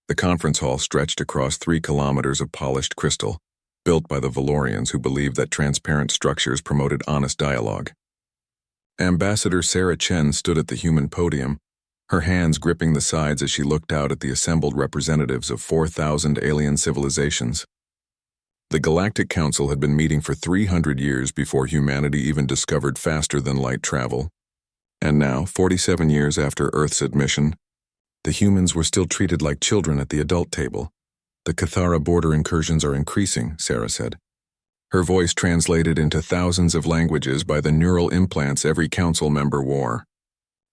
The conference hall stretched across 3 kilometers of polished crystal, built by the Valorians who believed that transparent structures promoted honest dialogue. Ambassador Sarah Chen stood at the human podium, her hands gripping the sides as she looked out at the assembled representatives of 4,000 alien civilizations. The Galactic Council had been meeting for 300 years before humanity even discovered faster-than-light travel. And now, 47 years after Earth's admission, the humans were still treated like children at the adult table. The Cathara border incursions are increasing, Sarah said. Her voice translated into thousands of languages by the neural implants every council member wore.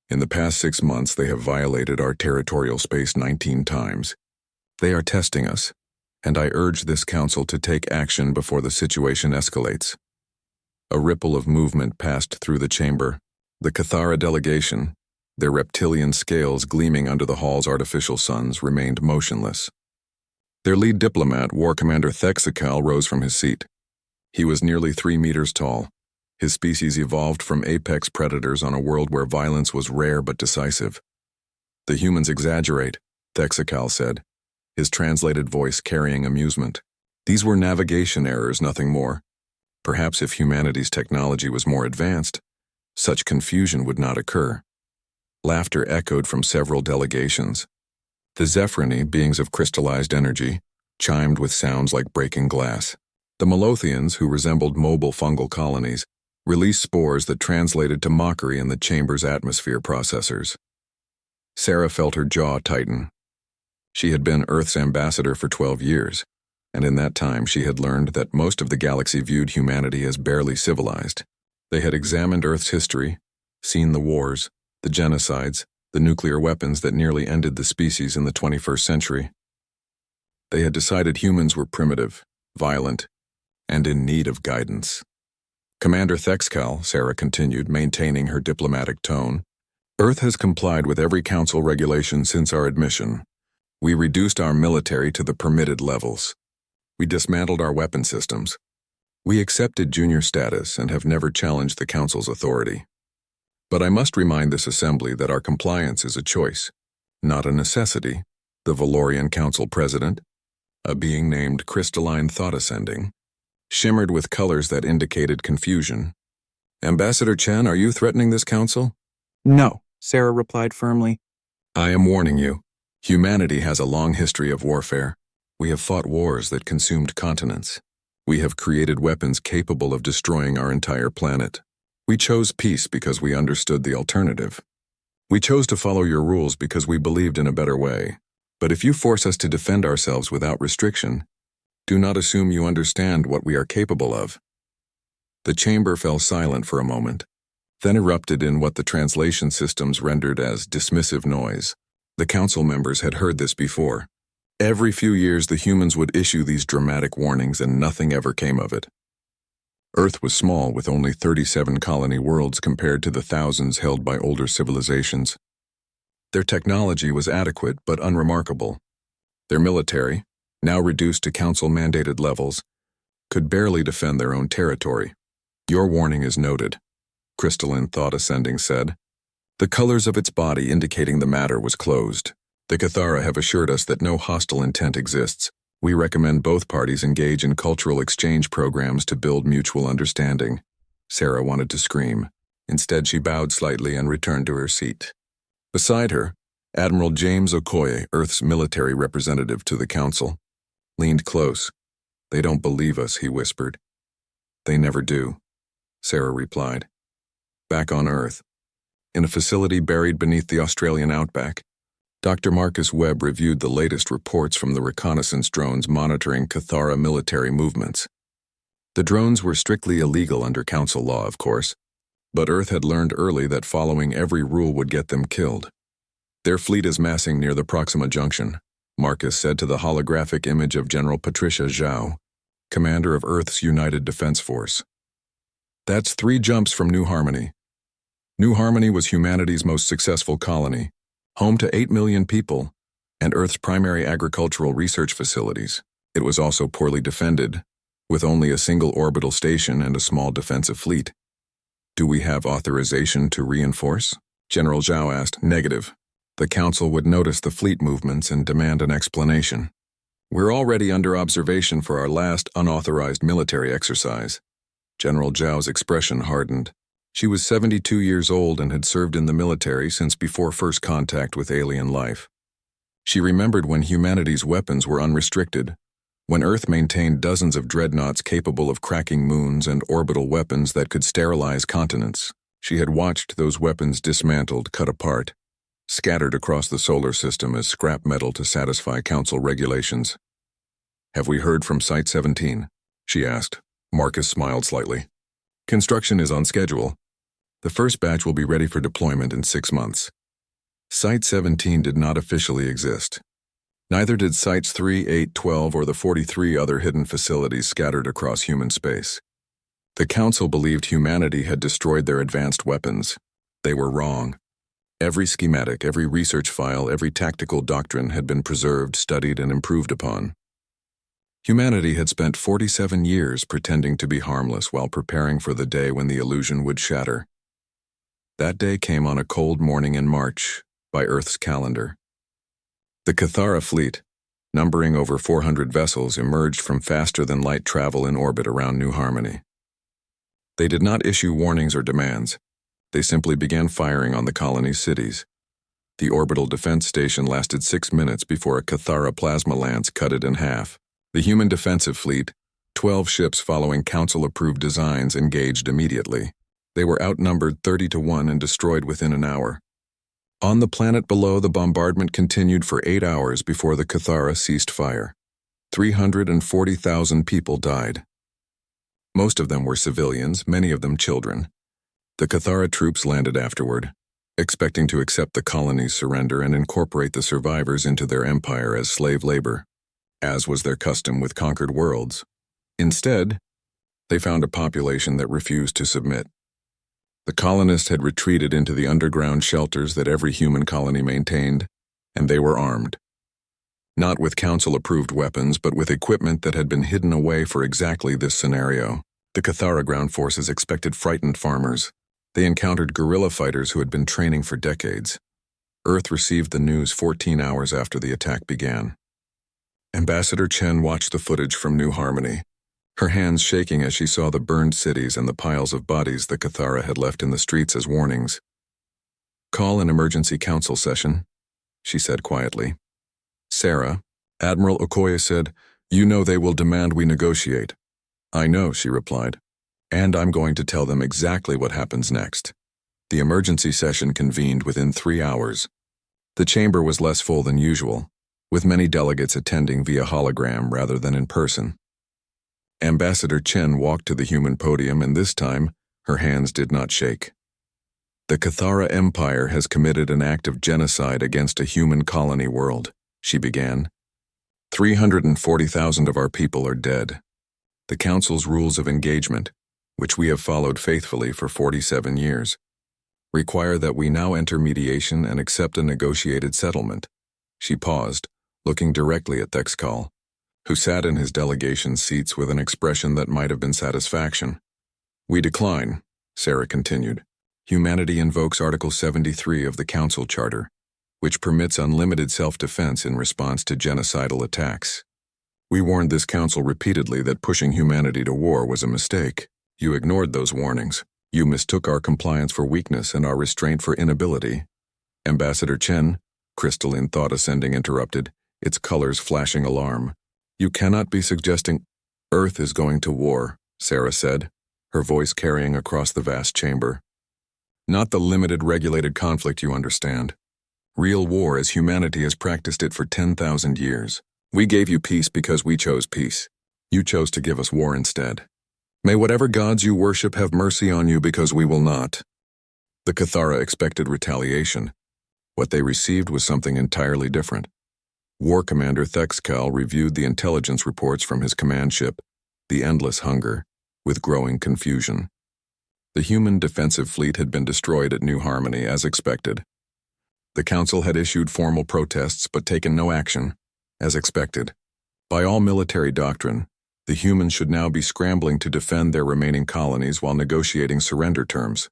In the past 6 months, they have violated our territorial space 19 times. They are testing us, and I urge this council to take action before the situation escalates. A ripple of movement passed through the chamber. The Cathara delegation, their reptilian scales gleaming under the hall's artificial suns, remained motionless. Their lead diplomat, War Commander Thexacal, rose from his seat. He was nearly 3 meters tall. His species evolved from apex predators on a world where violence was rare but decisive. The humans exaggerate, Thexacal said, his translated voice carrying amusement. These were navigation errors, nothing more. Perhaps if humanity's technology was more advanced, such confusion would not occur. Laughter echoed from several delegations. The Zephyrini, beings of crystallized energy, chimed with sounds like breaking glass. The Malothians, who resembled mobile fungal colonies, released spores that translated to mockery in the chamber's atmosphere processors. Sarah felt her jaw tighten. She had been Earth's ambassador for 12 years, and in that time she had learned that most of the galaxy viewed humanity as barely civilized. They had examined Earth's history, seen the wars, the genocides, the nuclear weapons that nearly ended the species in the 21st century. They had decided humans were primitive, violent, and in need of guidance. Commander Thexcal, Sarah continued, maintaining her diplomatic tone, Earth has complied with every council regulation since our admission. We reduced our military to the permitted levels. We dismantled our weapon systems. We accepted junior status and have never challenged the council's authority. But I must remind this assembly that our compliance is a choice, not a necessity. The Valorian Council President, a being named Crystalline Thought Ascending, shimmered with colors that indicated confusion. Ambassador Chen, are you threatening this council? No, Sarah replied firmly. I am warning you. Humanity has a long history of warfare. We have fought wars that consumed continents. We have created weapons capable of destroying our entire planet. We chose peace because we understood the alternative. We chose to follow your rules because we believed in a better way. But if you force us to defend ourselves without restriction, do not assume you understand what we are capable of. The chamber fell silent for a moment, then erupted in what the translation systems rendered as dismissive noise. The council members had heard this before. Every few years the humans would issue these dramatic warnings and nothing ever came of it. Earth was small with only 37 colony worlds compared to the thousands held by older civilizations. Their technology was adequate but unremarkable. Their military, now reduced to council-mandated levels, could barely defend their own territory. Your warning is noted, Crystalline Thought Ascending said. The colors of its body indicating the matter was closed. The Cathara have assured us that no hostile intent exists. We recommend both parties engage in cultural exchange programs to build mutual understanding. Sarah wanted to scream. Instead, she bowed slightly and returned to her seat. Beside her, Admiral James Okoye, Earth's military representative to the council, leaned close. They don't believe us, he whispered. They never do, Sarah replied. Back on Earth, in a facility buried beneath the Australian outback, Dr. Marcus Webb reviewed the latest reports from the reconnaissance drones monitoring Cathara military movements. The drones were strictly illegal under council law, of course, but Earth had learned early that following every rule would get them killed. Their fleet is massing near the Proxima Junction, Marcus said to the holographic image of General Patricia Zhao, commander of Earth's United Defense Force. That's 3 jumps from New Harmony. New Harmony was humanity's most successful colony, home to 8 million people, and Earth's primary agricultural research facilities. It was also poorly defended, with only a single orbital station and a small defensive fleet. Do we have authorization to reinforce? General Zhao asked. Negative, The Council would notice the fleet movements and demand an explanation. "We're already under observation for our last unauthorized military exercise." General Zhao's expression hardened. She was 72 years old and had served in the military since before first contact with alien life. She remembered when humanity's weapons were unrestricted, when Earth maintained dozens of dreadnoughts capable of cracking moons and orbital weapons that could sterilize continents. She had watched those weapons dismantled, cut apart, scattered across the solar system as scrap metal to satisfy Council regulations. "Have we heard from Site 17? She asked. Marcus smiled slightly. "Construction is on schedule. The first batch will be ready for deployment in 6 months." Site 17 did not officially exist. Neither did Sites 3, 8, 12, or the 43 other hidden facilities scattered across human space. The Council believed humanity had destroyed their advanced weapons. They were wrong. Every schematic, every research file, every tactical doctrine had been preserved, studied, and improved upon. Humanity had spent 47 years pretending to be harmless while preparing for the day when the illusion would shatter. That day came on a cold morning in March, by Earth's calendar. The Cathara fleet, numbering over 400 vessels, emerged from faster-than-light travel in orbit around New Harmony. They did not issue warnings or demands. They simply began firing on the colony's cities. The orbital defense station lasted 6 minutes before a Cathara plasma lance cut it in half. The human defensive fleet, 12 ships following Council-approved designs, engaged immediately. They were outnumbered 30-1 and destroyed within an hour. On the planet below, the bombardment continued for 8 hours before the Cathara ceased fire. 340,000 people died. Most of them were civilians, many of them children. The Cathara troops landed afterward, expecting to accept the colony's surrender and incorporate the survivors into their empire as slave labor, as was their custom with conquered worlds. Instead, they found a population that refused to submit. The colonists had retreated into the underground shelters that every human colony maintained, and they were armed. Not with Council-approved weapons, but with equipment that had been hidden away for exactly this scenario. The Cathara ground forces expected frightened farmers. They encountered guerrilla fighters who had been training for decades. Earth received the news 14 hours after the attack began. Ambassador Chen watched the footage from New Harmony, her hands shaking as she saw the burned cities and the piles of bodies the Cathara had left in the streets as warnings. "Call an emergency council session," she said quietly. "Sarah," Admiral Okoye said, "you know they will demand we negotiate." "I know," she replied, "and I'm going to tell them exactly what happens next." The emergency session convened within 3 hours. The chamber was less full than usual, with many delegates attending via hologram rather than in person. Ambassador Chen walked to the human podium, and this time, her hands did not shake. "The Cathara Empire has committed an act of genocide against a human colony world," she began. 340,000 of our people are dead. The Council's rules of engagement, which we have followed faithfully for 47 years, require that we now enter mediation and accept a negotiated settlement. She paused, looking directly at Thexkal, who sat in his delegation seats with an expression that might have been satisfaction. "We decline," Sarah continued. "Humanity invokes Article 73 of the Council Charter, which permits unlimited self-defense in response to genocidal attacks. We warned this Council repeatedly that pushing humanity to war was a mistake. You ignored those warnings. You mistook our compliance for weakness and our restraint for inability." "Ambassador Chen," Crystalline Thought Ascending interrupted, its colors flashing alarm. "You cannot be suggesting—" "Earth is going to war," Sarah said, her voice carrying across the vast chamber. "Not the limited regulated conflict you understand. Real war as humanity has practiced it for 10,000 years. We gave you peace because we chose peace. You chose to give us war instead. May whatever gods you worship have mercy on you because we will not." The Cathara expected retaliation. What they received was something entirely different. War Commander Thexkal reviewed the intelligence reports from his command ship, the Endless Hunger, with growing confusion. The human defensive fleet had been destroyed at New Harmony as expected. The Council had issued formal protests but taken no action, as expected. By all military doctrine, the humans should now be scrambling to defend their remaining colonies while negotiating surrender terms.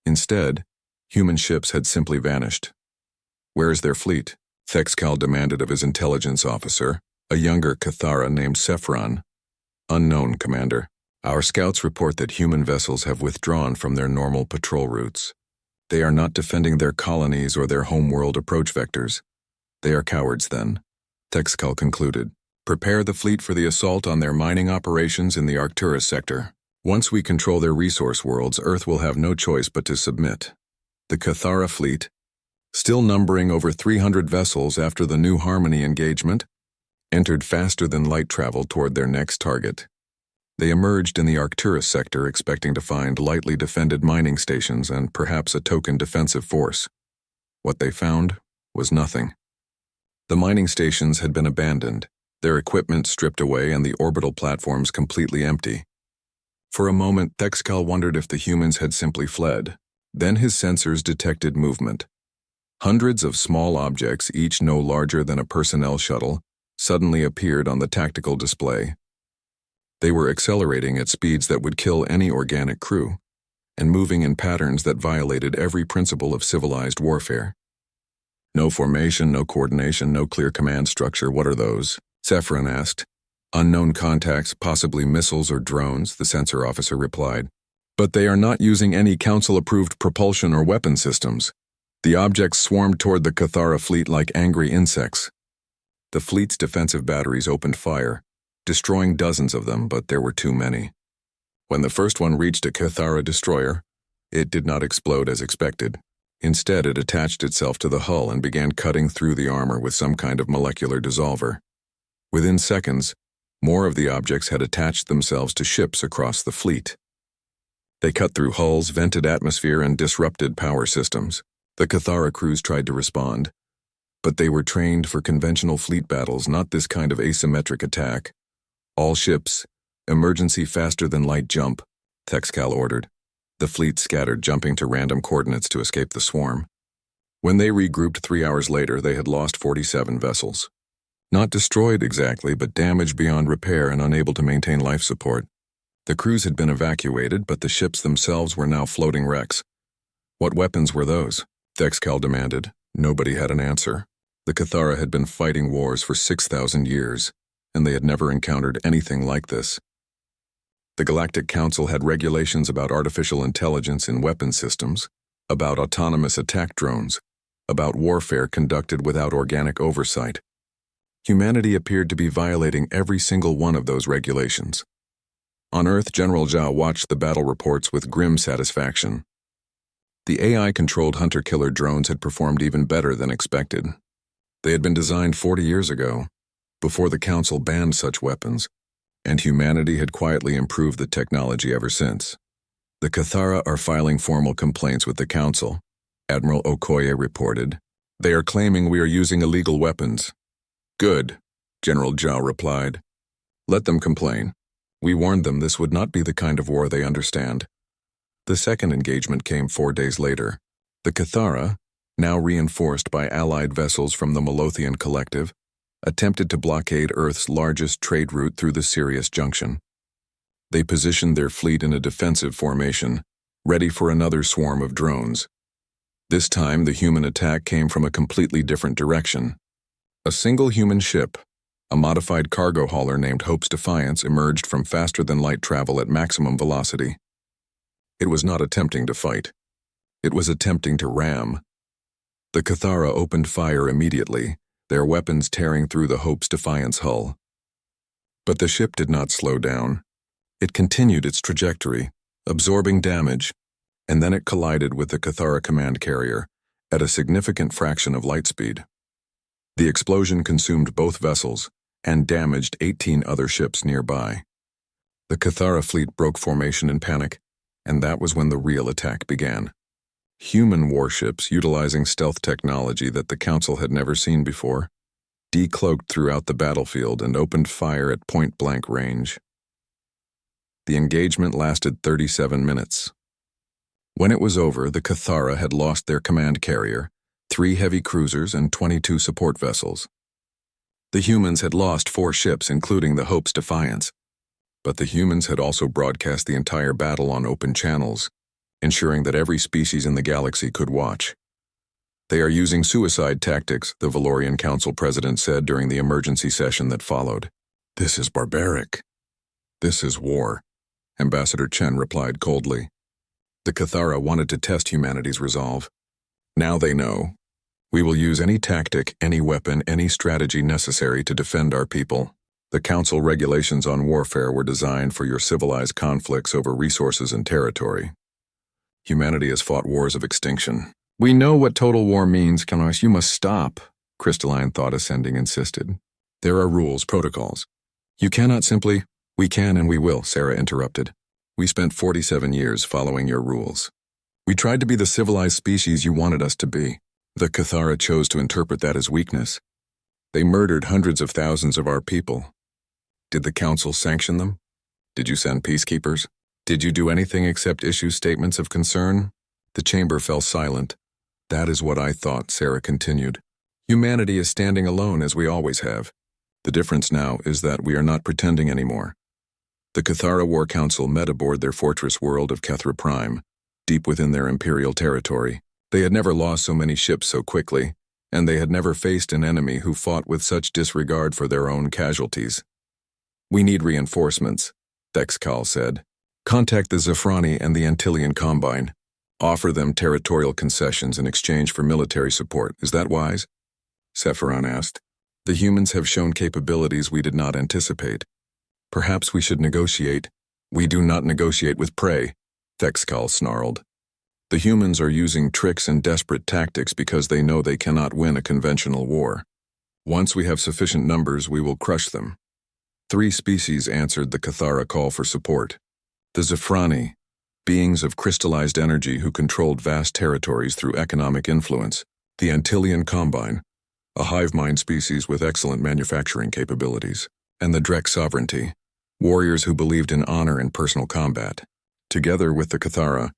Instead, human ships had simply vanished. Where is their fleet? Thexcal demanded of his intelligence officer, a younger Cathara named Sephron. Unknown, Commander. Our scouts report that human vessels have withdrawn from their normal patrol routes. They are not defending their colonies or their homeworld approach vectors. They are cowards, then, Thexcal concluded. Prepare the fleet for the assault on their mining operations in the Arcturus sector. Once we control their resource worlds, Earth will have no choice but to submit. The Cathara fleet, still numbering over 300 vessels after the New Harmony engagement, entered faster than light travel toward their next target. They emerged in the Arcturus sector expecting to find lightly defended mining stations and perhaps a token defensive force. What they found was nothing. The mining stations had been abandoned, their equipment stripped away and the orbital platforms completely empty. For a moment, Thexcal wondered if the humans had simply fled. Then his sensors detected movement. Hundreds of small objects, each no larger than a personnel shuttle, suddenly appeared on the tactical display. They were accelerating at speeds that would kill any organic crew, and moving in patterns that violated every principle of civilized warfare. No formation, no coordination, no clear command structure. What are those? Sephron asked. Unknown contacts, possibly missiles or drones, the sensor officer replied. But they are not using any council-approved propulsion or weapon systems. The objects swarmed toward the Cathara fleet like angry insects. The fleet's defensive batteries opened fire, destroying dozens of them, but there were too many. When the first one reached a Cathara destroyer, it did not explode as expected. Instead, it attached itself to the hull and began cutting through the armor with some kind of molecular dissolver. Within seconds, more of the objects had attached themselves to ships across the fleet. They cut through hulls, vented atmosphere, and disrupted power systems. The Cathara crews tried to respond, but they were trained for conventional fleet battles, not this kind of asymmetric attack. All ships, emergency faster-than-light jump, Thexcal ordered. The fleet scattered, jumping to random coordinates to escape the swarm. When they regrouped 3 hours later, they had lost 47 vessels. Not destroyed exactly, but damaged beyond repair and unable to maintain life support. The crews had been evacuated, but the ships themselves were now floating wrecks. What weapons were those? Thexcal demanded. Nobody had an answer. The Cathara had been fighting wars for 6,000 years, and they had never encountered anything like this. The Galactic Council had regulations about artificial intelligence in weapon systems, about autonomous attack drones, about warfare conducted without organic oversight. Humanity appeared to be violating every single one of those regulations. On Earth, General Zhao watched the battle reports with grim satisfaction. The AI-controlled hunter-killer drones had performed even better than expected. They had been designed 40 years ago, before the Council banned such weapons, and humanity had quietly improved the technology ever since. The Cathara are filing formal complaints with the Council, Admiral Okoye reported. They are claiming we are using illegal weapons. Good, General Zhao replied. Let them complain. We warned them this would not be the kind of war they understand. The second engagement came 4 days later. The Cathara, now reinforced by allied vessels from the Malothian Collective, attempted to blockade Earth's largest trade route through the Sirius Junction. They positioned their fleet in a defensive formation, ready for another swarm of drones. This time, the human attack came from a completely different direction. A single human ship, a modified cargo hauler named Hope's Defiance, emerged from faster-than-light travel at maximum velocity. It was not attempting to fight. It was attempting to ram. The Cathara opened fire immediately, their weapons tearing through the Hope's Defiance hull. But the ship did not slow down. It continued its trajectory, absorbing damage, and then it collided with the Cathara command carrier at a significant fraction of light speed. The explosion consumed both vessels and damaged 18 other ships nearby. The Cathara fleet broke formation in panic, and that was when the real attack began. Human warships, utilizing stealth technology that the Council had never seen before, decloaked throughout the battlefield and opened fire at point-blank range. The engagement lasted 37 minutes. When it was over, the Cathara had lost their command carrier, 3 heavy cruisers, and 22 support vessels. The humans had lost 4 ships, including the Hope's Defiance, but the humans had also broadcast the entire battle on open channels, ensuring that every species in the galaxy could watch. They are using suicide tactics, the Valorian Council president said during the emergency session that followed. This is barbaric. This is war, Ambassador Chen replied coldly. The Cathara wanted to test humanity's resolve. Now they know. We will use any tactic, any weapon, any strategy necessary to defend our people. The Council regulations on warfare were designed for your civilized conflicts over resources and territory. Humanity has fought wars of extinction. We know what total war means, Kanos. You must stop, Crystalline Thought Ascending insisted. There are rules, protocols. You cannot simply, we can and we will, Sarah interrupted. We spent 47 years following your rules. We tried to be the civilized species you wanted us to be. The Cathara chose to interpret that as weakness. They murdered hundreds of thousands of our people. Did the Council sanction them? Did you send peacekeepers? Did you do anything except issue statements of concern? The chamber fell silent. That is what I thought, Sarah continued. Humanity is standing alone as we always have. The difference now is that we are not pretending anymore. The Cathara War Council met aboard their fortress world of Kethra Prime, deep within their imperial territory. They had never lost so many ships so quickly, and they had never faced an enemy who fought with such disregard for their own casualties. We need reinforcements, Thexcal said. Contact the Zafrani and the Antillean Combine. Offer them territorial concessions in exchange for military support. Is that wise? Sephiron asked. The humans have shown capabilities we did not anticipate. Perhaps we should negotiate. We do not negotiate with prey, Thexcal snarled. The humans are using tricks and desperate tactics because they know they cannot win a conventional war. Once we have sufficient numbers, we will crush them. 3 species answered the Cathara call for support. The Zafrani, beings of crystallized energy who controlled vast territories through economic influence. The Antillean Combine, a hive mind species with excellent manufacturing capabilities. And the Drek Sovereignty, warriors who believed in honor and personal combat. Together with the Cathara,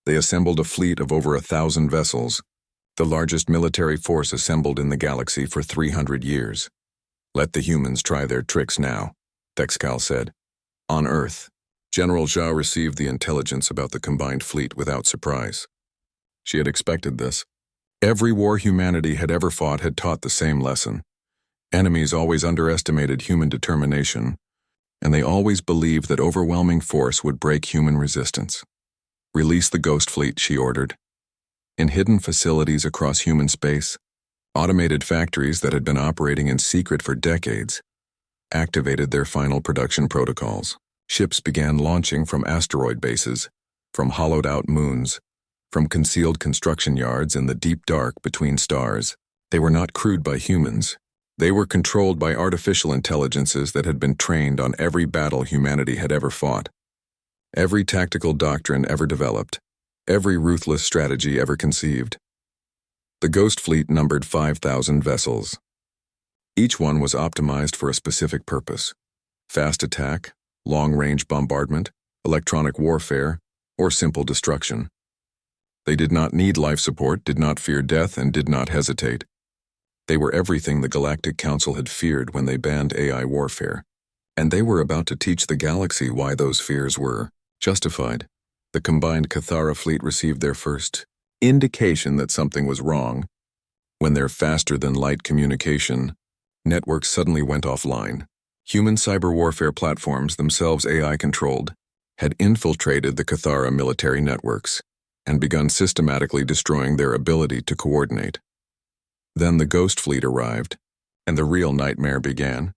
they assembled a fleet of over 1,000 vessels, the largest military force assembled in the galaxy for 300 years. Let the humans try their tricks now, Thexcal said. On Earth, General Zhao received the intelligence about the combined fleet without surprise. She had expected this. Every war humanity had ever fought had taught the same lesson. Enemies always underestimated human determination, and they always believed that overwhelming force would break human resistance. Release the Ghost Fleet, she ordered. In hidden facilities across human space, automated factories that had been operating in secret for decades activated their final production protocols. Ships began launching from asteroid bases, from hollowed-out moons, from concealed construction yards in the deep dark between stars. They were not crewed by humans. They were controlled by artificial intelligences that had been trained on every battle humanity had ever fought, every tactical doctrine ever developed, every ruthless strategy ever conceived. The Ghost Fleet numbered 5,000 vessels. Each one was optimized for a specific purpose: fast attack, long-range bombardment, electronic warfare, or simple destruction. They did not need life support, did not fear death, and did not hesitate. They were everything the Galactic Council had feared when they banned AI warfare, and they were about to teach the galaxy why those fears were justified. The combined Cathara fleet received their first indication that something was wrong when their faster-than-light communication networks suddenly went offline. Human cyber warfare platforms, themselves AI-controlled, had infiltrated the Cathara military networks and begun systematically destroying their ability to coordinate. Then the Ghost Fleet arrived, and the real nightmare began.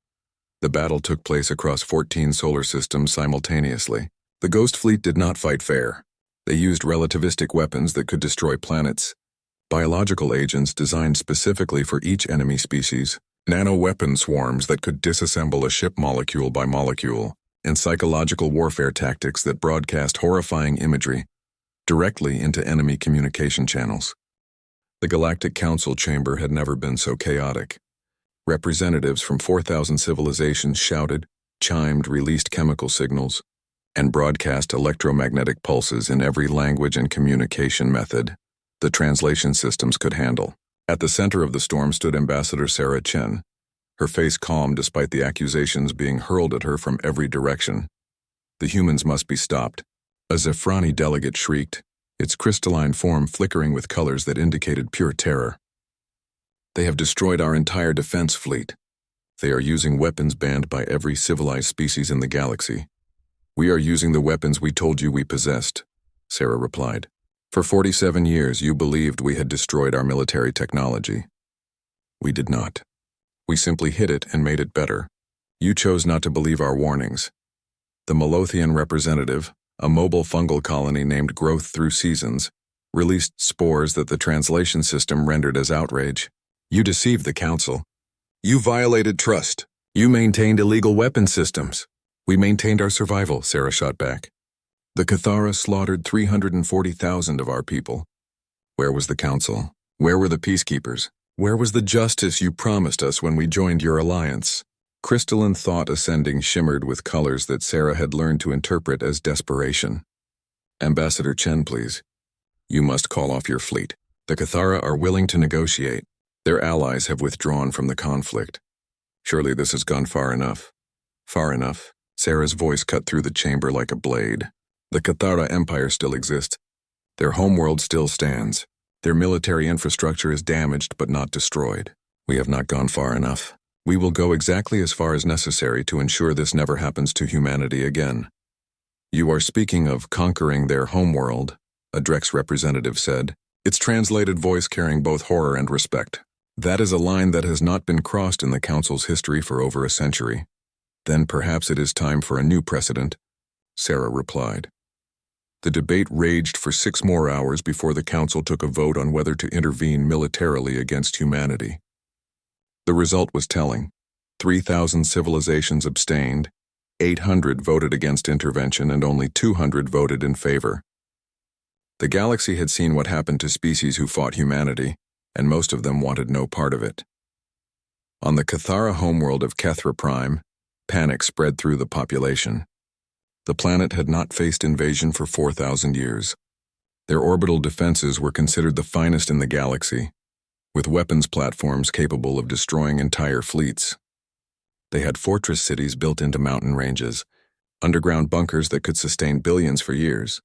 The battle took place across 14 solar systems simultaneously. The Ghost Fleet did not fight fair. They used relativistic weapons that could destroy planets, biological agents designed specifically for each enemy species, nano-weapon swarms that could disassemble a ship molecule by molecule, and psychological warfare tactics that broadcast horrifying imagery directly into enemy communication channels. The Galactic Council chamber had never been so chaotic. Representatives from 4,000 civilizations shouted, chimed, released chemical signals, and broadcast electromagnetic pulses in every language and communication method the translation systems could handle. At the center of the storm stood Ambassador Sarah Chen, her face calm despite the accusations being hurled at her from every direction. The humans must be stopped. A Zafrani delegate shrieked, its crystalline form flickering with colors that indicated pure terror. They have destroyed our entire defense fleet. They are using weapons banned by every civilized species in the galaxy. We are using the weapons we told you we possessed, Sarah replied. For 47 years, you believed we had destroyed our military technology. We did not. We simply hid it and made it better. You chose not to believe our warnings. The Malothian representative, a mobile fungal colony named Growth Through Seasons, released spores that the translation system rendered as outrage. You deceived the Council. You violated trust. You maintained illegal weapon systems. We maintained our survival, Sarah shot back. The Cathara slaughtered 340,000 of our people. Where was the Council? Where were the peacekeepers? Where was the justice you promised us when we joined your alliance? Crystalline thought ascending shimmered with colors that Sarah had learned to interpret as desperation. Ambassador Chen, please. You must call off your fleet. The Cathara are willing to negotiate. Their allies have withdrawn from the conflict. Surely this has gone far enough. Far enough. Sarah's voice cut through the chamber like a blade. The Cathara Empire still exists. Their homeworld still stands. Their military infrastructure is damaged but not destroyed. We have not gone far enough. We will go exactly as far as necessary to ensure this never happens to humanity again. You are speaking of conquering their homeworld, a Drex representative said, its translated voice carrying both horror and respect. That is a line that has not been crossed in the Council's history for over a century. Then perhaps it is time for a new precedent, Sarah replied. The debate raged for 6 more hours before the Council took a vote on whether to intervene militarily against humanity. The result was telling. 3,000 civilizations abstained, 800 voted against intervention, and only 200 voted in favor. The galaxy had seen what happened to species who fought humanity, and most of them wanted no part of it. On the Cathara homeworld of Kethra Prime, panic spread through the population. The planet had not faced invasion for 4,000 years. Their orbital defenses were considered the finest in the galaxy, with weapons platforms capable of destroying entire fleets. They had fortress cities built into mountain ranges, underground bunkers that could sustain billions for years,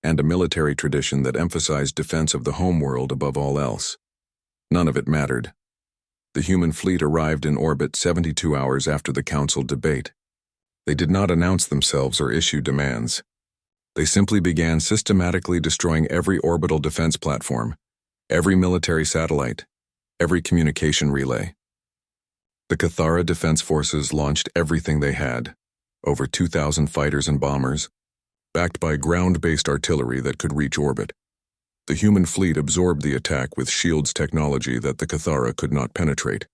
and a military tradition that emphasized defense of the homeworld above all else. None of it mattered. The human fleet arrived in orbit 72 hours after the Council debate. They did not announce themselves or issue demands. They simply began systematically destroying every orbital defense platform, every military satellite, every communication relay. The Cathara Defense Forces launched everything they had, over 2,000 fighters and bombers, backed by ground-based artillery that could reach orbit. The human fleet absorbed the attack with shields technology that the Cathara could not penetrate.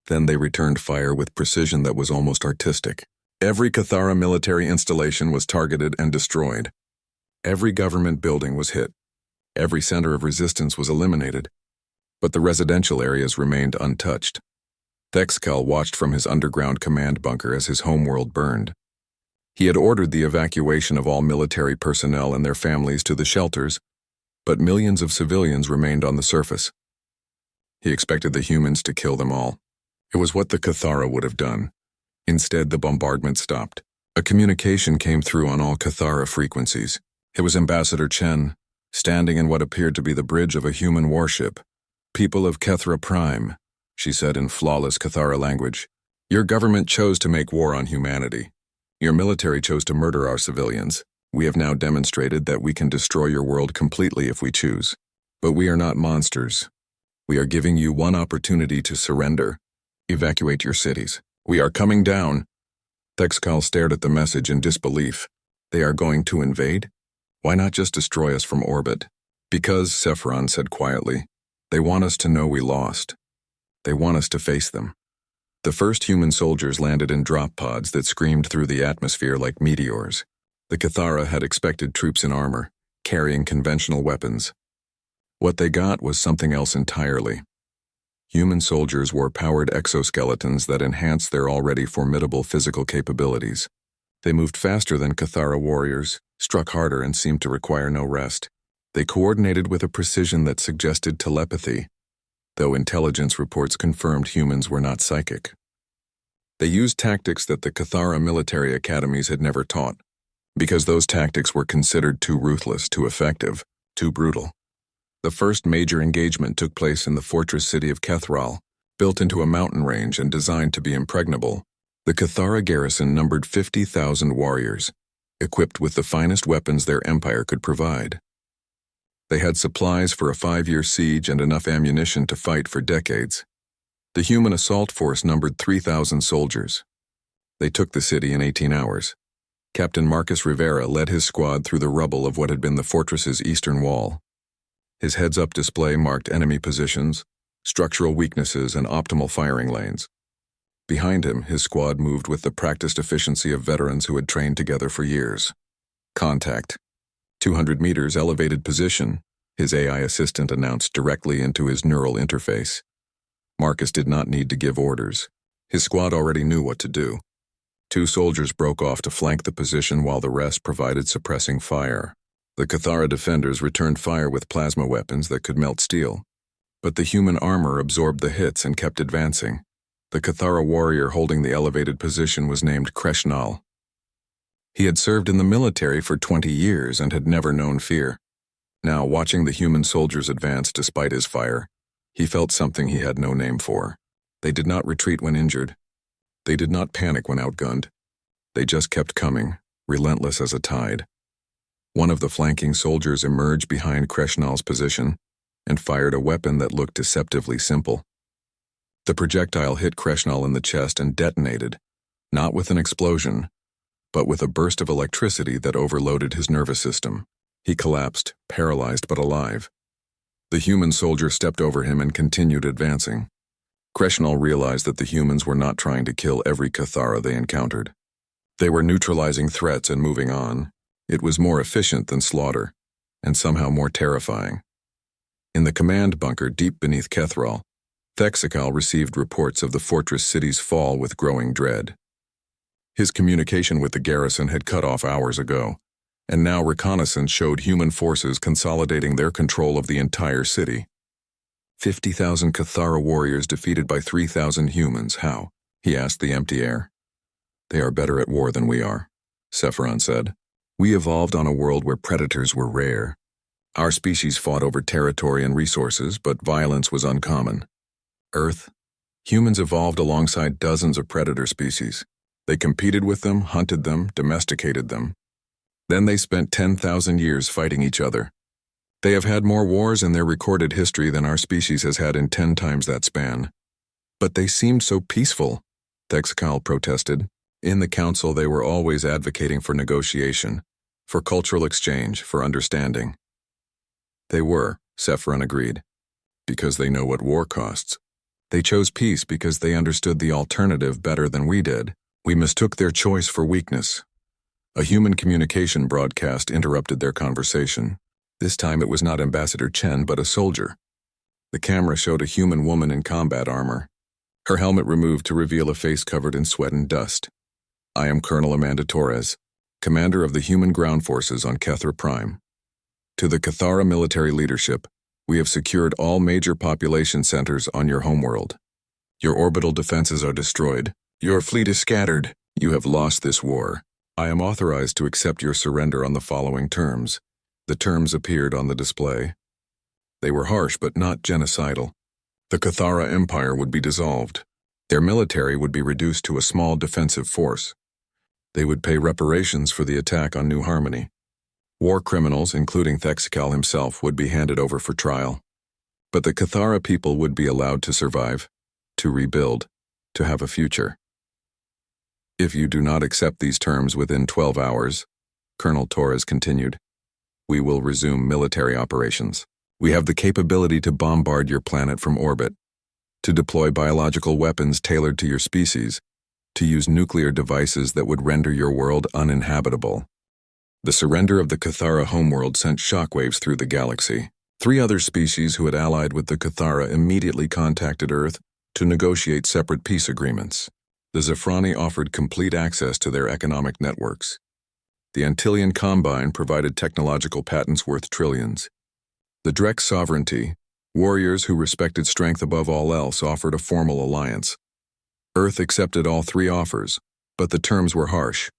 Then they returned fire with precision that was almost artistic. Every Cathara military installation was targeted and destroyed. Every government building was hit. Every center of resistance was eliminated. But the residential areas remained untouched. Thexcal watched from his underground command bunker as his homeworld burned. He had ordered the evacuation of all military personnel and their families to the shelters, but millions of civilians remained on the surface. He expected the humans to kill them all. It was what the Cathara would have done. Instead, the bombardment stopped. A communication came through on all Cathara frequencies. It was Ambassador Chen, standing in what appeared to be the bridge of a human warship. People of Kethra Prime, she said in flawless Cathara language. Your government chose to make war on humanity. Your military chose to murder our civilians. We have now demonstrated that we can destroy your world completely if we choose. But we are not monsters. We are giving you one opportunity to surrender. Evacuate your cities. We are coming down. Thexcal stared at the message in disbelief. They are going to invade? Why not just destroy us from orbit? Because, Sephiron said quietly, they want us to know we lost. They want us to face them. The first human soldiers landed in drop pods that screamed through the atmosphere like meteors. The Cathara had expected troops in armor, carrying conventional weapons. What they got was something else entirely. Human soldiers wore powered exoskeletons that enhanced their already formidable physical capabilities. They moved faster than Cathara warriors, struck harder, and seemed to require no rest. They coordinated with a precision that suggested telepathy, though intelligence reports confirmed humans were not psychic. They used tactics that the Cathara military academies had never taught, because those tactics were considered too ruthless, too effective, too brutal. The first major engagement took place in the fortress city of Kethral, built into a mountain range and designed to be impregnable. The Cathara garrison numbered 50,000 warriors, equipped with the finest weapons their empire could provide. They had supplies for a 5-year siege and enough ammunition to fight for decades. The human assault force numbered 3,000 soldiers. They took the city in 18 hours. Captain Marcus Rivera led his squad through the rubble of what had been the fortress's eastern wall. His heads-up display marked enemy positions, structural weaknesses, and optimal firing lanes. Behind him, his squad moved with the practiced efficiency of veterans who had trained together for years. Contact. 200 meters elevated position, his AI assistant announced directly into his neural interface. Marcus did not need to give orders. His squad already knew what to do. 2 soldiers broke off to flank the position while the rest provided suppressing fire. The Cathara defenders returned fire with plasma weapons that could melt steel. But the human armor absorbed the hits and kept advancing. The Cathara warrior holding the elevated position was named Kreshnal. He had served in the military for 20 years and had never known fear. Now, watching the human soldiers advance despite his fire, he felt something he had no name for. They did not retreat when injured. They did not panic when outgunned. They just kept coming, relentless as a tide. One of the flanking soldiers emerged behind Kreshnal's position and fired a weapon that looked deceptively simple. The projectile hit Kreshnal in the chest and detonated, not with an explosion, but with a burst of electricity that overloaded his nervous system. He collapsed, paralyzed but alive. The human soldier stepped over him and continued advancing. Kreshnal realized that the humans were not trying to kill every Cathara they encountered. They were neutralizing threats and moving on. It was more efficient than slaughter, and somehow more terrifying. In the command bunker deep beneath Kethral, Thexikal received reports of the fortress city's fall with growing dread. His communication with the garrison had cut off hours ago, and now reconnaissance showed human forces consolidating their control of the entire city. 50,000 Cathara warriors defeated by 3,000 humans. How? He asked the empty air. They are better at war than we are, Sephiron said. We evolved on a world where predators were rare. Our species fought over territory and resources, but violence was uncommon. Earth, humans evolved alongside dozens of predator species. They competed with them, hunted them, domesticated them. Then they spent 10,000 years fighting each other. They have had more wars in their recorded history than our species has had in 10 times that span. But they seemed so peaceful, Thexikal protested. In the council, they were always advocating for negotiation, for cultural exchange, for understanding. They were, Sephiron agreed, because they know what war costs. They chose peace because they understood the alternative better than we did. We mistook their choice for weakness. A human communication broadcast interrupted their conversation. This time it was not Ambassador Chen, but a soldier. The camera showed a human woman in combat armor, her helmet removed to reveal a face covered in sweat and dust. I am Colonel Amanda Torres, commander of the human ground forces on Kethra Prime. To the Cathara military leadership, we have secured all major population centers on your homeworld. Your orbital defenses are destroyed. Your fleet is scattered. You have lost this war. I am authorized to accept your surrender on the following terms. The terms appeared on the display. They were harsh but not genocidal. The Cathara Empire would be dissolved. Their military would be reduced to a small defensive force. They would pay reparations for the attack on New Harmony. War criminals, including Thexikal himself, would be handed over for trial. But the Cathara people would be allowed to survive, to rebuild, to have a future. If you do not accept these terms within 12 hours, Colonel Torres continued, we will resume military operations. We have the capability to bombard your planet from orbit, to deploy biological weapons tailored to your species, to use nuclear devices that would render your world uninhabitable. The surrender of the Cathara homeworld sent shockwaves through the galaxy. 3 other species who had allied with the Cathara immediately contacted Earth to negotiate separate peace agreements. The Zephrani offered complete access to their economic networks. The Antillean Combine provided technological patents worth trillions. The Drex sovereignty, warriors who respected strength above all else, offered a formal alliance. Earth accepted all 3 offers, but the terms were harsh.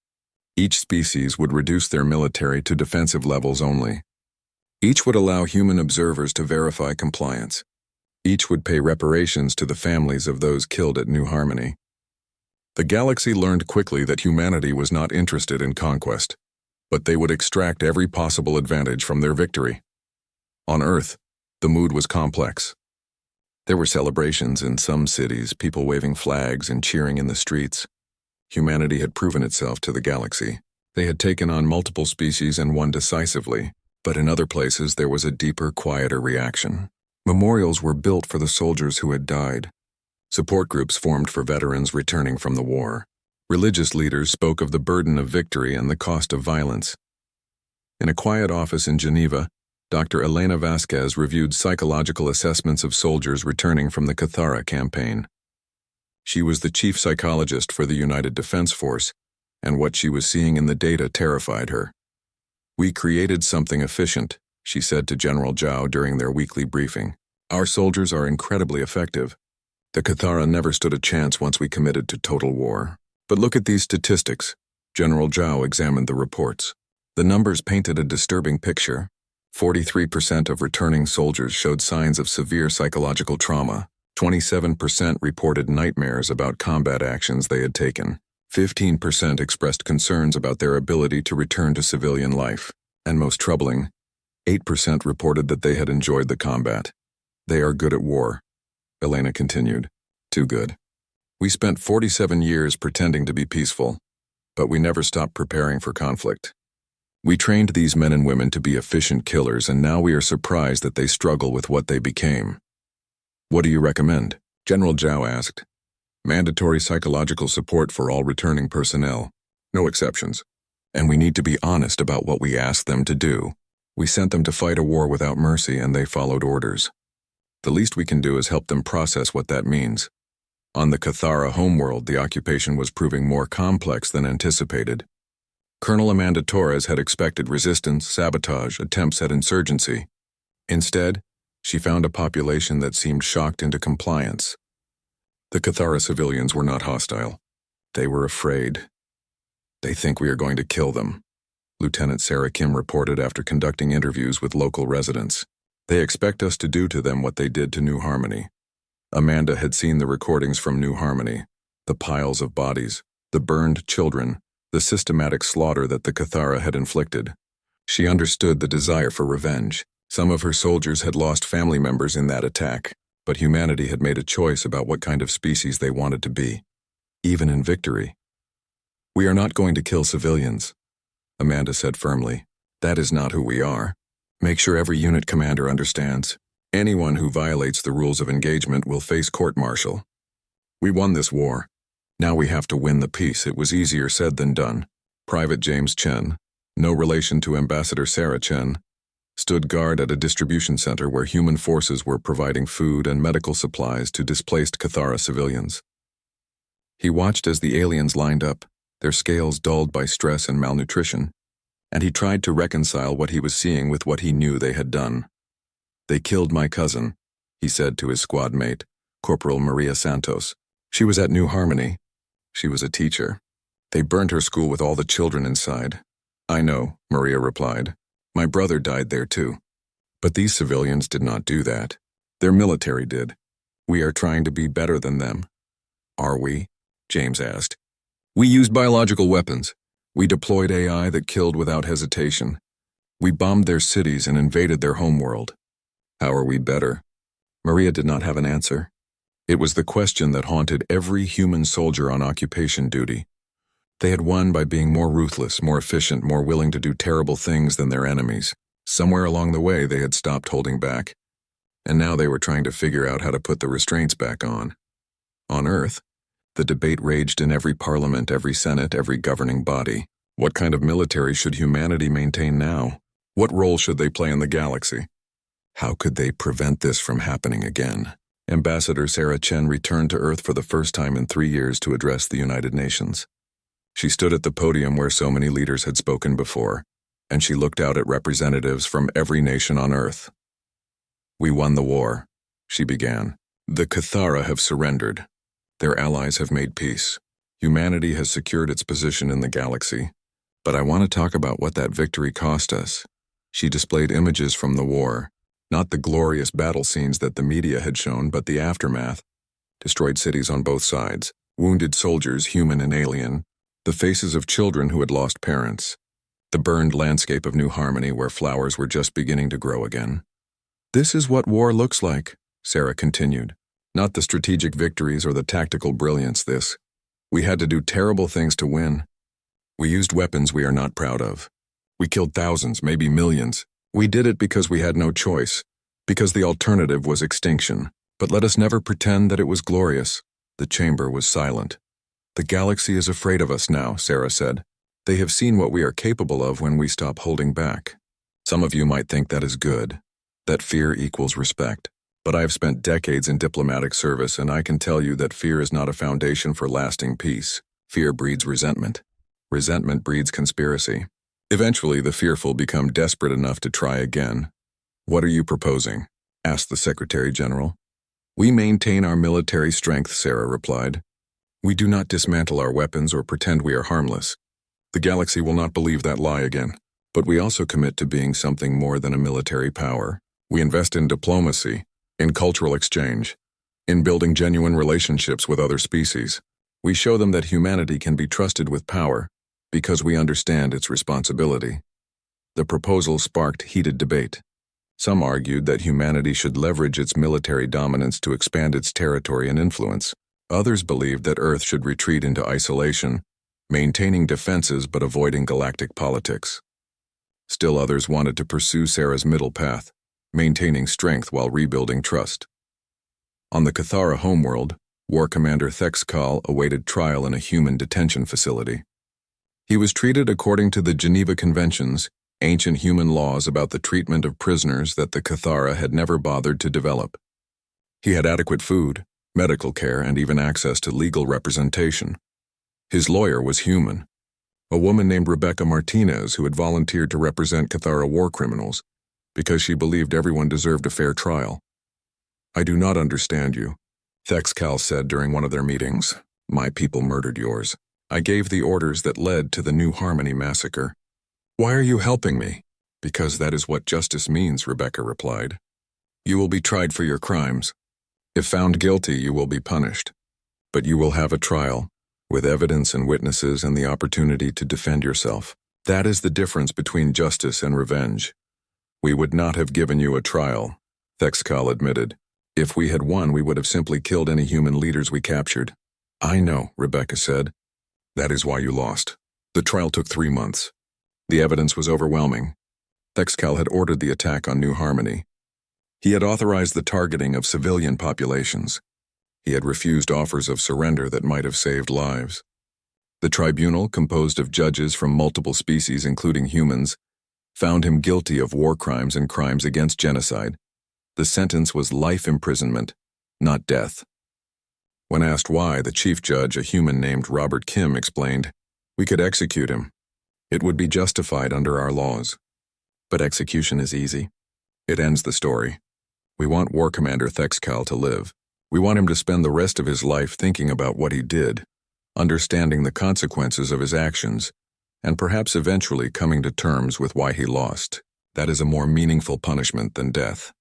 Each species would reduce their military to defensive levels only. Each would allow human observers to verify compliance. Each would pay reparations to the families of those killed at New Harmony. The galaxy learned quickly that humanity was not interested in conquest, but they would extract every possible advantage from their victory. On Earth, the mood was complex. There were celebrations in some cities, people waving flags and cheering in the streets. Humanity had proven itself to the galaxy. They had taken on multiple species and won decisively, but in other places there was a deeper, quieter reaction. Memorials were built for the soldiers who had died. Support groups formed for veterans returning from the war. Religious leaders spoke of the burden of victory and the cost of violence. In a quiet office in Geneva, Dr. Elena Vasquez reviewed psychological assessments of soldiers returning from the Cathara campaign. She was the chief psychologist for the United Defense Force, and what she was seeing in the data terrified her. "We created something efficient," she said to General Zhao during their weekly briefing. "Our soldiers are incredibly effective. The Cathara never stood a chance once we committed to total war. But look at these statistics." General Zhao examined the reports. The numbers painted a disturbing picture. 43% of returning soldiers showed signs of severe psychological trauma. 27% reported nightmares about combat actions they had taken. 15% expressed concerns about their ability to return to civilian life. And most troubling, 8% reported that they had enjoyed the combat. "They are good at war," Elena continued. "Too good. We spent 47 years pretending to be peaceful, but we never stopped preparing for conflict. We trained these men and women to be efficient killers, and now we are surprised that they struggle with what they became." "What do you recommend?" General Zhao asked. "Mandatory psychological support for all returning personnel. No exceptions. And we need to be honest about what we asked them to do. We sent them to fight a war without mercy, and they followed orders. The least we can do is help them process what that means. On the Cathara homeworld, the occupation was proving more complex than anticipated. Colonel Amanda Torres had expected resistance, sabotage, attempts at insurgency. Instead, she found a population that seemed shocked into compliance. The Cathara civilians were not hostile. They were afraid. "They think we are going to kill them," Lieutenant Sarah Kim reported after conducting interviews with local residents. "They expect us to do to them what they did to New Harmony." Amanda had seen the recordings from New Harmony, the piles of bodies, the burned children, the systematic slaughter that the Cathara had inflicted. She understood the desire for revenge. Some of her soldiers had lost family members in that attack, but humanity had made a choice about what kind of species they wanted to be, even in victory. "We are not going to kill civilians," Amanda said firmly. "That is not who we are. Make sure every unit commander understands. Anyone who violates the rules of engagement will face court-martial. We won this war. Now we have to win the peace. It was easier said than done." Private James Chen, no relation to Ambassador Sarah Chen, stood guard at a distribution center where human forces were providing food and medical supplies to displaced Cathara civilians. He watched as the aliens lined up, their scales dulled by stress and malnutrition, and he tried to reconcile what he was seeing with what he knew they had done. "They killed my cousin," he said to his squad mate, Corporal Maria Santos. "She was at New Harmony. She was a teacher. They burned her school with all the children inside." "I know," Maria replied. "My brother died there too. But these civilians did not do that. Their military did. We are trying to be better than them." "Are we?" James asked. "We used biological weapons. We deployed AI that killed without hesitation. We bombed their cities and invaded their homeworld. How are we better?" Maria did not have an answer. It was the question that haunted every human soldier on occupation duty. They had won by being more ruthless, more efficient, more willing to do terrible things than their enemies. Somewhere along the way, they had stopped holding back. And now they were trying to figure out how to put the restraints back on. On Earth, the debate raged in every parliament, every senate, every governing body. What kind of military should humanity maintain now? What role should they play in the galaxy? How could they prevent this from happening again? Ambassador Sarah Chen returned to Earth for the first time in 3 years to address the United Nations. She stood at the podium where so many leaders had spoken before, and she looked out at representatives from every nation on Earth. "We won the war," she began. "The Cathara have surrendered. Their allies have made peace. Humanity has secured its position in the galaxy. But I want to talk about what that victory cost us." She displayed images from the war, not the glorious battle scenes that the media had shown, but the aftermath. Destroyed cities on both sides, wounded soldiers, human and alien, the faces of children who had lost parents, the burned landscape of New Harmony where flowers were just beginning to grow again. This is what war looks like, Sarah continued. Not the strategic victories or the tactical brilliance, this. We had to do terrible things to win. We used weapons we are not proud of. We killed thousands, maybe millions. We did it because we had no choice, because the alternative was extinction. But let us never pretend that it was glorious. The chamber was silent. The galaxy is afraid of us now, Sarah said. They have seen what we are capable of when we stop holding back. Some of you might think that is good, that fear equals respect. But I have spent decades in diplomatic service, and I can tell you that fear is not a foundation for lasting peace. Fear breeds resentment. Resentment breeds conspiracy. Eventually, the fearful become desperate enough to try again. What are you proposing? Asked the Secretary General. We maintain our military strength, Sarah replied. We do not dismantle our weapons or pretend we are harmless. The galaxy will not believe that lie again. But we also commit to being something more than a military power. We invest in diplomacy, in cultural exchange, in building genuine relationships with other species. We show them that humanity can be trusted with power because we understand its responsibility. The proposal sparked heated debate. Some argued that humanity should leverage its military dominance to expand its territory and influence. Others believed that Earth should retreat into isolation, maintaining defenses but avoiding galactic politics. Still others wanted to pursue Sarah's middle path, maintaining strength while rebuilding trust. On the Cathara homeworld, War Commander Thexcal awaited trial in a human detention facility. He was treated according to the Geneva Conventions, ancient human laws about the treatment of prisoners that the Cathara had never bothered to develop. He had adequate food, medical care, and even access to legal representation. His lawyer was human, a woman named Rebecca Martinez who had volunteered to represent Cathara war criminals because she believed everyone deserved a fair trial. I do not understand you, Thexcal said during one of their meetings. My people murdered yours. I gave the orders that led to the New Harmony massacre. Why are you helping me? Because that is what justice means, Rebecca replied. You will be tried for your crimes. If found guilty, you will be punished. But you will have a trial, with evidence and witnesses and the opportunity to defend yourself. That is the difference between justice and revenge. We would not have given you a trial, Thexcal admitted. If we had won, we would have simply killed any human leaders we captured. I know, Rebecca said. That is why you lost. The trial took 3 months. The evidence was overwhelming. Thexcal had ordered the attack on New Harmony. He had authorized the targeting of civilian populations. He had refused offers of surrender that might have saved lives. The tribunal, composed of judges from multiple species, including humans, found him guilty of war crimes and crimes against genocide. The sentence was life imprisonment, not death. When asked why, the chief judge, a human named Robert Kim, explained, "We could execute him. It would be justified under our laws. But execution is easy. It ends the story. We want War Commander Thexcal to live. We want him to spend the rest of his life thinking about what he did, understanding the consequences of his actions, and perhaps eventually coming to terms with why he lost. That is a more meaningful punishment than death."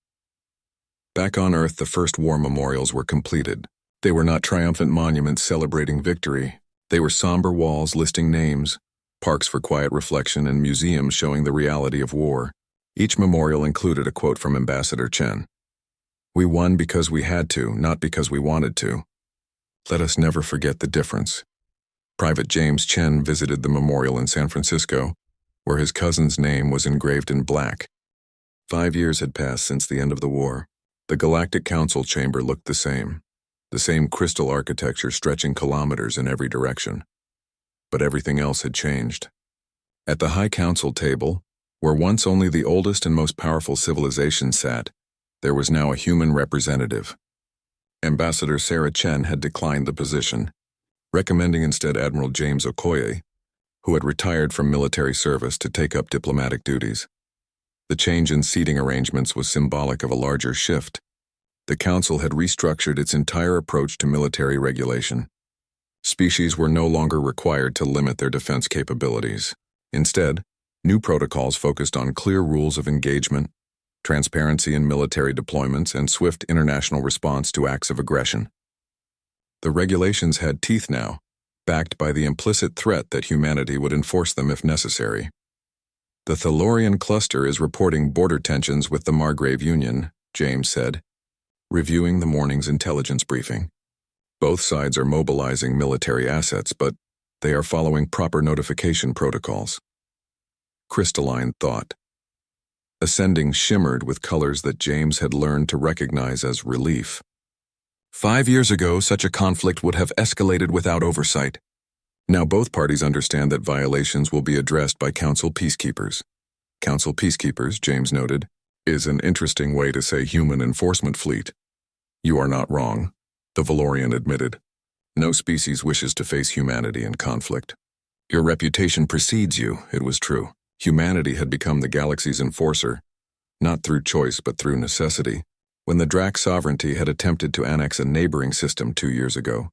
Back on Earth, the first war memorials were completed. They were not triumphant monuments celebrating victory. They were somber walls listing names, parks for quiet reflection, and museums showing the reality of war. Each memorial included a quote from Ambassador Chen. "We won because we had to, not because we wanted to. Let us never forget the difference." Private James Chen visited the memorial in San Francisco, where his cousin's name was engraved in black. 5 years had passed since the end of the war. The Galactic Council chamber looked the same crystal architecture stretching kilometers in every direction. But everything else had changed. At the High Council table, where once only the oldest and most powerful civilization sat, there was now a human representative. Ambassador Sarah Chen had declined the position, recommending instead Admiral James Okoye, who had retired from military service to take up diplomatic duties. The change in seating arrangements was symbolic of a larger shift. The Council had restructured its entire approach to military regulation. Species were no longer required to limit their defense capabilities. Instead, New protocols focused on clear rules of engagement, transparency in military deployments, and swift international response to acts of aggression. The regulations had teeth now, backed by the implicit threat that humanity would enforce them if necessary. The Thalorian cluster is reporting border tensions with the Margrave Union, James said, reviewing the morning's intelligence briefing. Both sides are mobilizing military assets, but they are following proper notification protocols. Crystalline thought. Ascending shimmered with colors that James had learned to recognize as relief. 5 years ago, such a conflict would have escalated without oversight. Now both parties understand that violations will be addressed by Council peacekeepers. Council peacekeepers, James noted, is an interesting way to say human enforcement fleet. You are not wrong, the Valorian admitted. No species wishes to face humanity in conflict. Your reputation precedes you, it was true. Humanity had become the galaxy's enforcer, not through choice but through necessity. When the Drac sovereignty had attempted to annex a neighboring system 2 years ago,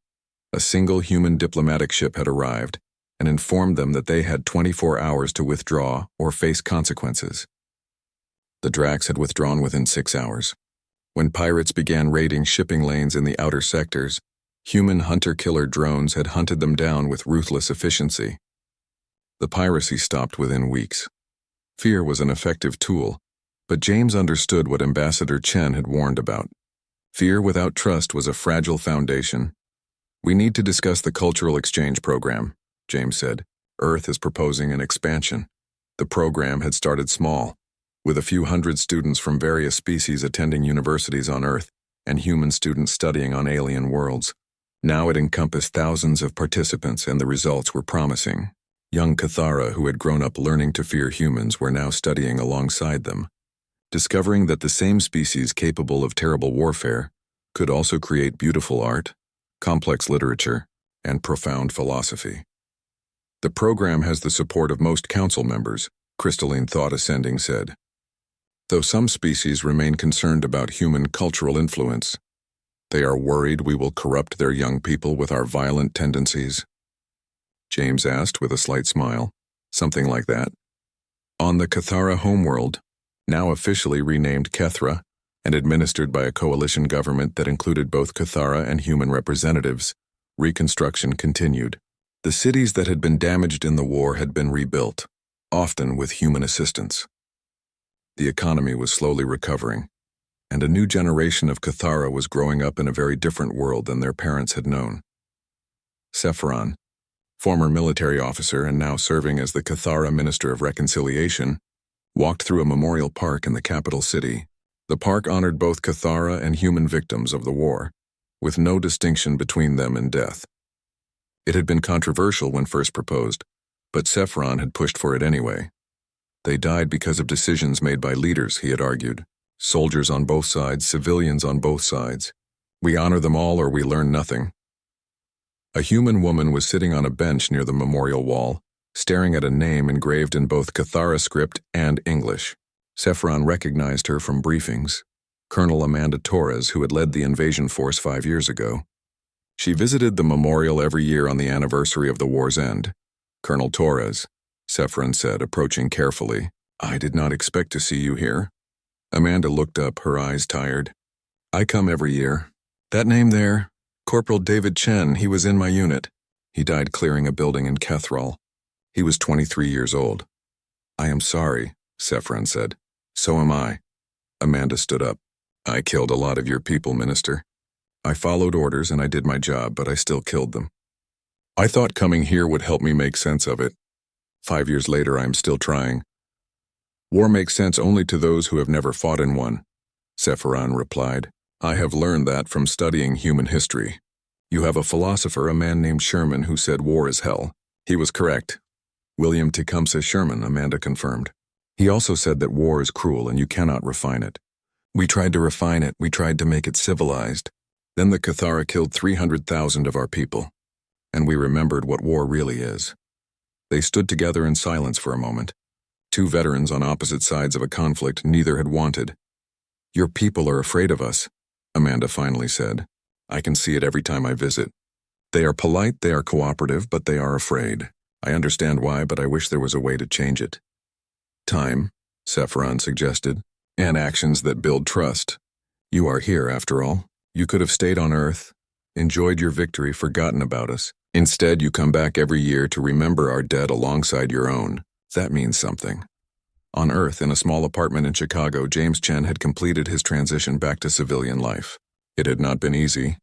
a single human diplomatic ship had arrived and informed them that they had 24 hours to withdraw or face consequences. The Dracs had withdrawn within 6 hours. When pirates began raiding shipping lanes in the outer sectors, human hunter-killer drones had hunted them down with ruthless efficiency. The piracy stopped within weeks. Fear was an effective tool, but James understood what Ambassador Chen had warned about. Fear without trust was a fragile foundation. We need to discuss the cultural exchange program, James said. Earth is proposing an expansion. The program had started small, with a few hundred students from various species attending universities on Earth and human students studying on alien worlds. Now it encompassed thousands of participants, and the results were promising. Young Cathara, who had grown up learning to fear humans, were now studying alongside them, discovering that the same species capable of terrible warfare could also create beautiful art, complex literature, and profound philosophy. The program has the support of most council members, Crystalline Thought Ascending said. Though some species remain concerned about human cultural influence, they are worried we will corrupt their young people with our violent tendencies. James asked with a slight smile. Something like that. On the Cathara homeworld, now officially renamed Kethra, and administered by a coalition government that included both Cathara and human representatives, reconstruction continued. The cities that had been damaged in the war had been rebuilt, often with human assistance. The economy was slowly recovering, and a new generation of Cathara was growing up in a very different world than their parents had known. Sephiron, former military officer and now serving as the Cathara Minister of Reconciliation, walked through a memorial park in the capital city. The park honored both Cathara and human victims of the war, with no distinction between them and death. It had been controversial when first proposed, but Sephiron had pushed for it anyway. They died because of decisions made by leaders, he had argued. Soldiers on both sides, civilians on both sides. We honor them all or we learn nothing. A human woman was sitting on a bench near the memorial wall, staring at a name engraved in both Cathara script and English. Sephiron recognized her from briefings. Colonel Amanda Torres, who had led the invasion force 5 years ago. She visited the memorial every year on the anniversary of the war's end. Colonel Torres, Sephiron said, approaching carefully. I did not expect to see you here. Amanda looked up, her eyes tired. I come every year. That name there, Corporal David Chen, he was in my unit. He died clearing a building in Kethral. He was 23 years old. I am sorry, Sephiron said. So am I. Amanda stood up. I killed a lot of your people, Minister. I followed orders and I did my job, but I still killed them. I thought coming here would help me make sense of it. 5 years later, I am still trying. War makes sense only to those who have never fought in one, Sephiron replied. I have learned that from studying human history. You have a philosopher, a man named Sherman, who said war is hell. He was correct. William Tecumseh Sherman, Amanda confirmed. He also said that war is cruel and you cannot refine it. We tried to refine it, we tried to make it civilized. Then the Cathara killed 300,000 of our people, and we remembered what war really is. They stood together in silence for a moment. Two veterans on opposite sides of a conflict neither had wanted. Your people are afraid of us, Amanda finally said. I can see it every time I visit. They are polite, they are cooperative, but they are afraid. I understand why, but I wish there was a way to change it. Time, Sephiron suggested, and actions that build trust. You are here, after all. You could have stayed on Earth, enjoyed your victory, forgotten about us. Instead, you come back every year to remember our dead alongside your own. That means something. On Earth, in a small apartment in Chicago, James Chen had completed his transition back to civilian life. It had not been easy.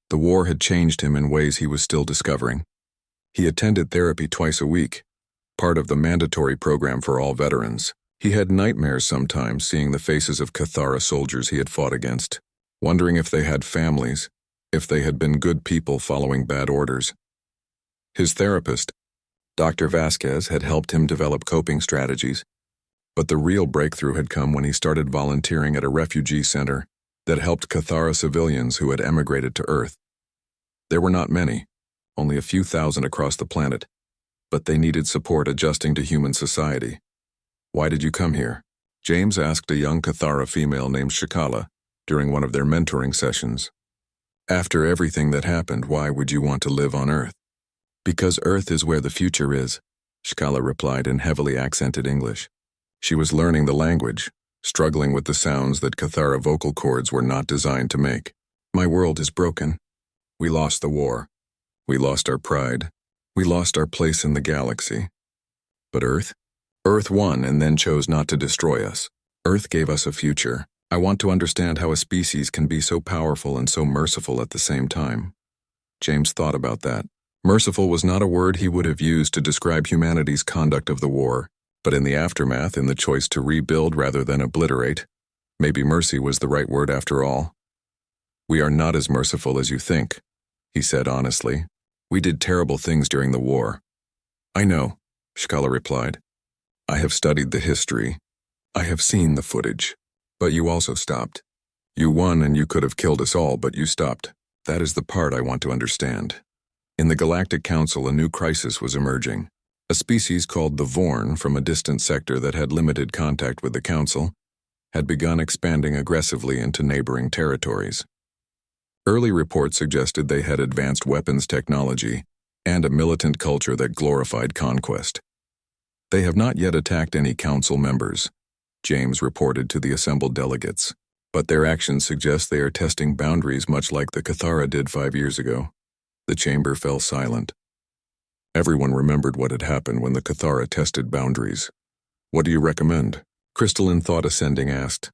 The war had changed him in ways he was still discovering. He attended therapy twice a week, part of the mandatory program for all veterans. He had nightmares sometimes, seeing the faces of Cathara soldiers he had fought against, wondering if they had families, if they had been good people following bad orders. His therapist, Dr. Vasquez, had helped him develop coping strategies, but the real breakthrough had come when he started volunteering at a refugee center that helped Cathara civilians who had emigrated to Earth. There were not many, only a few thousand across the planet, but they needed support adjusting to human society. Why did you come here? James asked a young Cathara female named Shikala during one of their mentoring sessions. After everything that happened, why would you want to live on Earth? Because Earth is where the future is, Shikala replied in heavily accented English. She was learning the language, struggling with the sounds that Cathara vocal cords were not designed to make. My world is broken. We lost the war. We lost our pride. We lost our place in the galaxy. But Earth? Earth won and then chose not to destroy us. Earth gave us a future. I want to understand how a species can be so powerful and so merciful at the same time. James thought about that. Merciful was not a word he would have used to describe humanity's conduct of the war, but in the aftermath, in the choice to rebuild rather than obliterate, maybe mercy was the right word after all. We are not as merciful as you think, he said honestly. We did terrible things during the war. I know, Shkala replied. I have studied the history. I have seen the footage. But you also stopped. You won and you could have killed us all, but you stopped. That is the part I want to understand. In the Galactic Council, a new crisis was emerging. A species called the Vorn, from a distant sector that had limited contact with the Council, had begun expanding aggressively into neighboring territories. Early reports suggested they had advanced weapons technology and a militant culture that glorified conquest. They have not yet attacked any Council members, James reported to the assembled delegates, but their actions suggest they are testing boundaries much like the Cathara did 5 years ago. The chamber fell silent. Everyone remembered what had happened when the Cathara tested boundaries. What do you recommend? Crystalline Thought Ascending asked.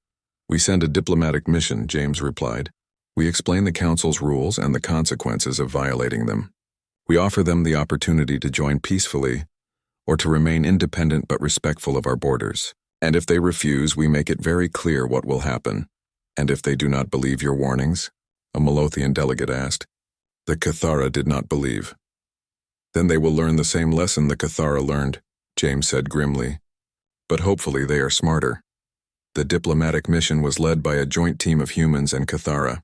We send a diplomatic mission, James replied. We explain the Council's rules and the consequences of violating them. We offer them the opportunity to join peacefully or to remain independent but respectful of our borders. And if they refuse, we make it very clear what will happen. And if they do not believe your warnings? A Malothian delegate asked. The Cathara did not believe. Then they will learn the same lesson the Cathara learned, James said grimly. But hopefully they are smarter. The diplomatic mission was led by a joint team of humans and Cathara,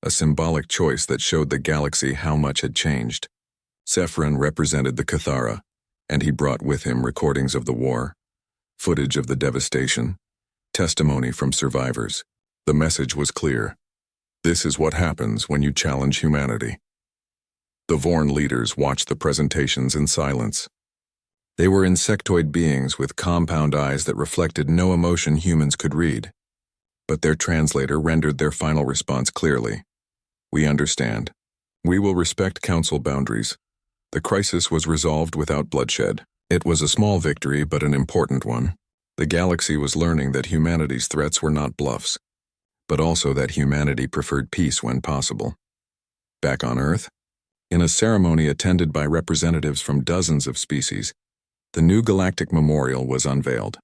a symbolic choice that showed the galaxy how much had changed. Sephiron represented the Cathara, and he brought with him recordings of the war, footage of the devastation, testimony from survivors. The message was clear. This is what happens when you challenge humanity. The Vorn leaders watched the presentations in silence. They were insectoid beings with compound eyes that reflected no emotion humans could read. But their translator rendered their final response clearly. We understand. We will respect Council boundaries. The crisis was resolved without bloodshed. It was a small victory, but an important one. The galaxy was learning that humanity's threats were not bluffs, but also that humanity preferred peace when possible. Back on Earth, in a ceremony attended by representatives from dozens of species, the new galactic memorial was unveiled.